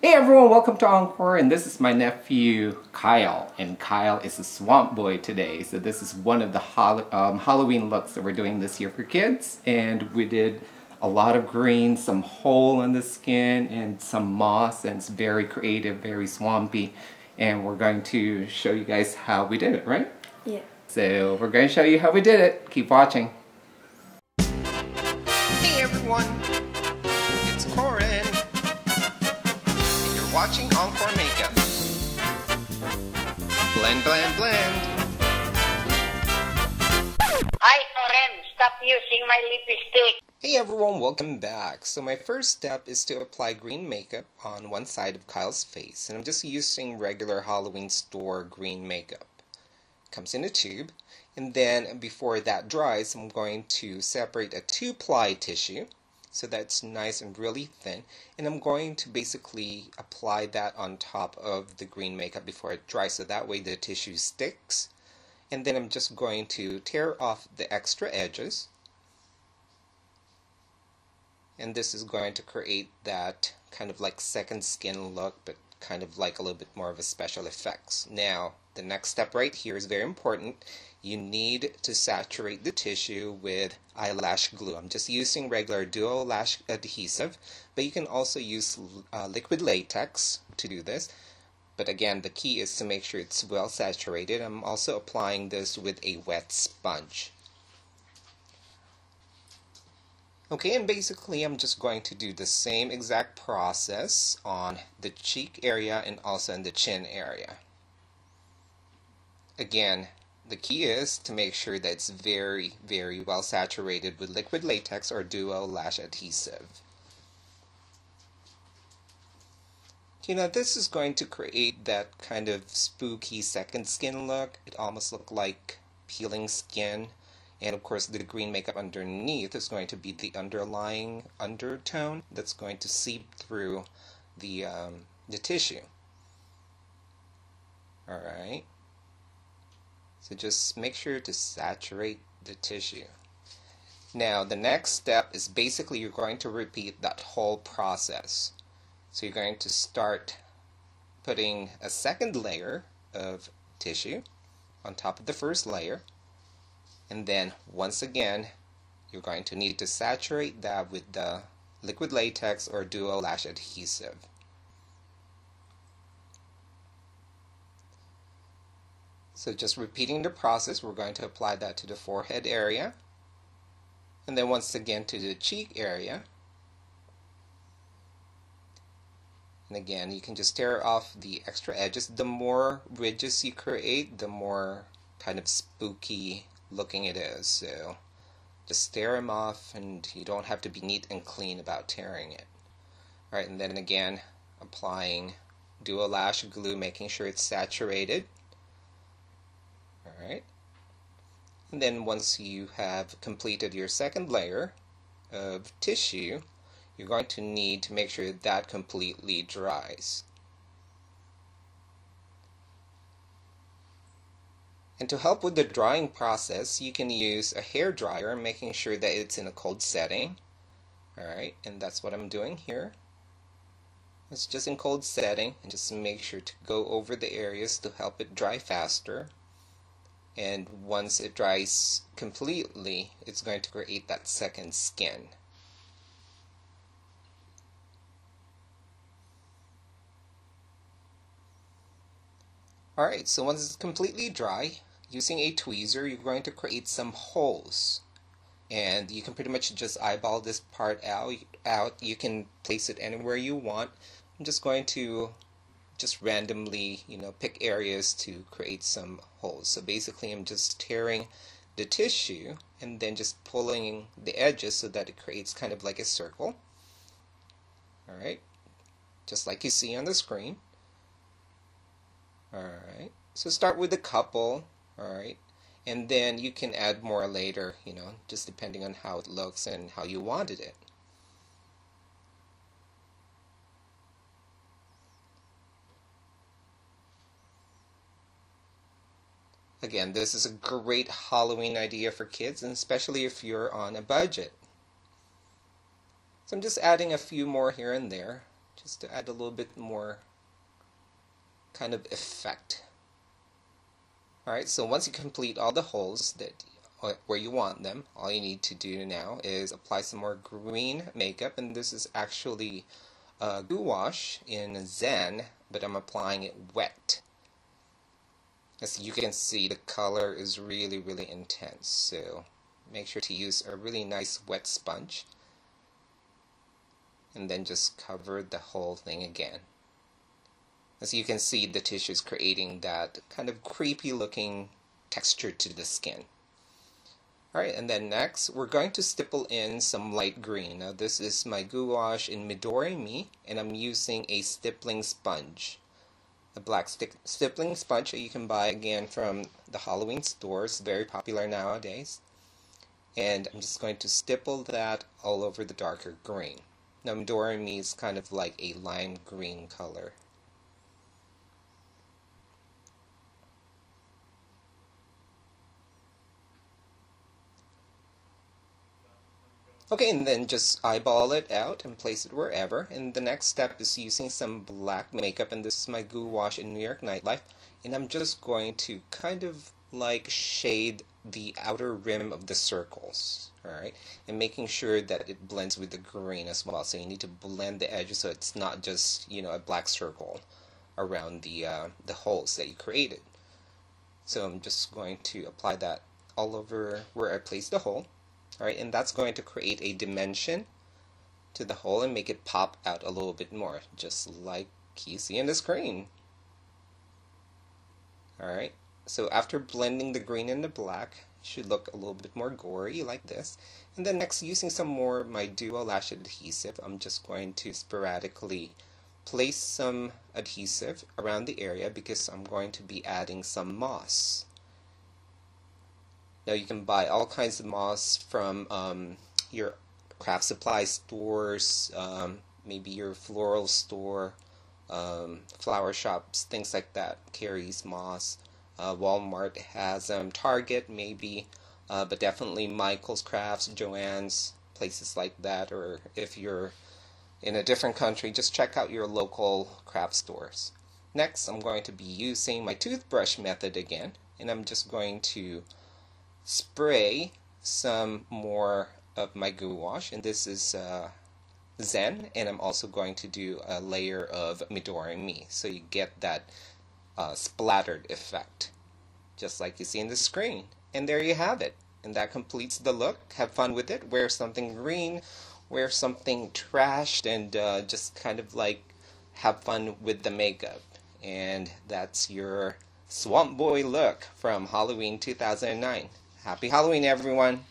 Hey everyone, welcome to Encore, and this is my nephew Kyle, and Kyle is a swamp boy today. So this is one of the Halloween looks that we're doing this year for kids, and we did a lot of green, some hole in the skin, and some moss, and it's very creative, very swampy, and we're going to show you guys how we did it, right? Yeah. So we're going to show you how we did it. Keep watching. Hey everyone, it's Corin, and you're watching EnKoreMakeup. Blend, blend, blend. Hi, Corin. Stop using my lipstick. Hey everyone, welcome back. So my first step is to apply green makeup on one side of Kyle's face, and I'm just using regular Halloween store green makeup. Comes in a tube, and then before that dries, I'm going to separate a 2-ply tissue so that's nice and really thin, and I'm going to basically apply that on top of the green makeup before it dries, so that way the tissue sticks. And then I'm just going to tear off the extra edges, and this is going to create that kind of like second skin look, but kind of like a little bit more of a special effects. Now, the next step right here is very important. You need to saturate the tissue with eyelash glue. I'm just using regular duo lash adhesive, but you can also use liquid latex to do this. But again, the key is to make sure it's well saturated. I'm also applying this with a wet sponge. Okay, and basically I'm just going to do the same exact process on the cheek area and also in the chin area. Again, the key is to make sure that it's very, very well saturated with liquid latex or duo lash adhesive. You know, this is going to create that kind of spooky second skin look. It almost looks like peeling skin. And of course, the green makeup underneath is going to be the underlying undertone that's going to seep through the tissue. Alright. So just make sure to saturate the tissue. Now, the next step is basically you're going to repeat that whole process. So you're going to start putting a second layer of tissue on top of the first layer. And then, once again, you're going to need to saturate that with the liquid latex or duo lash adhesive. So just repeating the process, we're going to apply that to the forehead area. And then once again to the cheek area. And again, you can just tear off the extra edges. The more ridges you create, the more kind of spooky looking it is. So just tear them off, and you don't have to be neat and clean about tearing it. Alright, and then again, applying duo lash glue, making sure it's saturated. Alright, and then once you have completed your second layer of tissue, you're going to need to make sure that completely dries. And to help with the drying process, you can use a hair dryer, making sure that it's in a cold setting. Alright, and that's what I'm doing here. It's just in cold setting, and just make sure to go over the areas to help it dry faster. And once it dries completely, it's going to create that second skin. Alright, so once it's completely dry, using a tweezer, you're going to create some holes. And you can pretty much just eyeball this part out. You can place it anywhere you want. I'm just going to just randomly, pick areas to create some holes. So basically I'm just tearing the tissue and then just pulling the edges so that it creates kind of like a circle. Alright, just like you see on the screen. Alright, so start with a couple, alright, and then you can add more later, just depending on how it looks and how you wanted it. Again, this is a great Halloween idea for kids, and especially if you're on a budget. So I'm just adding a few more here and there, just to add a little bit more kind of effect. Alright, so once you complete all the holes that where you want them, all you need to do now is apply some more green makeup, and this is actually gouache in Zen, but I'm applying it wet. As you can see, the color is really intense, so make sure to use a really nice wet sponge, and then just cover the whole thing again. As you can see, the tissue is creating that kind of creepy looking texture to the skin. Alright, and then next we're going to stipple in some light green. Now this is my gouache in Midori Mi, and I'm using a stippling sponge. A black stippling sponge that you can buy again from the Halloween stores, very popular nowadays. And I'm just going to stipple that all over the darker green. Now Midori Mi is kind of like a lime green color. Okay, and then just eyeball it out and place it wherever. And the next step is using some black makeup, and this is my gouache in New York Nightlife. And I'm just going to kind of like shade the outer rim of the circles, alright? And making sure that it blends with the green as well. So you need to blend the edges so it's not just, you know, a black circle around the holes that you created. So I'm just going to apply that all over where I placed the hole. Alright, and that's going to create a dimension to the hole and make it pop out a little bit more, just like you see on the screen. Alright, so after blending the green and the black, it should look a little bit more gory like this. And then next, using some more of my Duo Lash adhesive, I'm just going to sporadically place some adhesive around the area because I'm going to be adding some moss. Now you can buy all kinds of moss from your craft supply stores, maybe your floral store, flower shops, things like that. Carries moss. Walmart has them. Target maybe, but definitely Michael's Crafts, Joann's, places like that. Or if you're in a different country, just check out your local craft stores. Next, I'm going to be using my toothbrush method again, and I'm just going to spray some more of my gouache, and this is Zen, and I'm also going to do a layer of Midori Mi, so you get that splattered effect, just like you see in the screen. And there you have it, and that completes the look. Have fun with it. Wear something green, wear something trashed, and just kind of like have fun with the makeup. And that's your Swamp Boy look from Halloween 2009. Happy Halloween, everyone!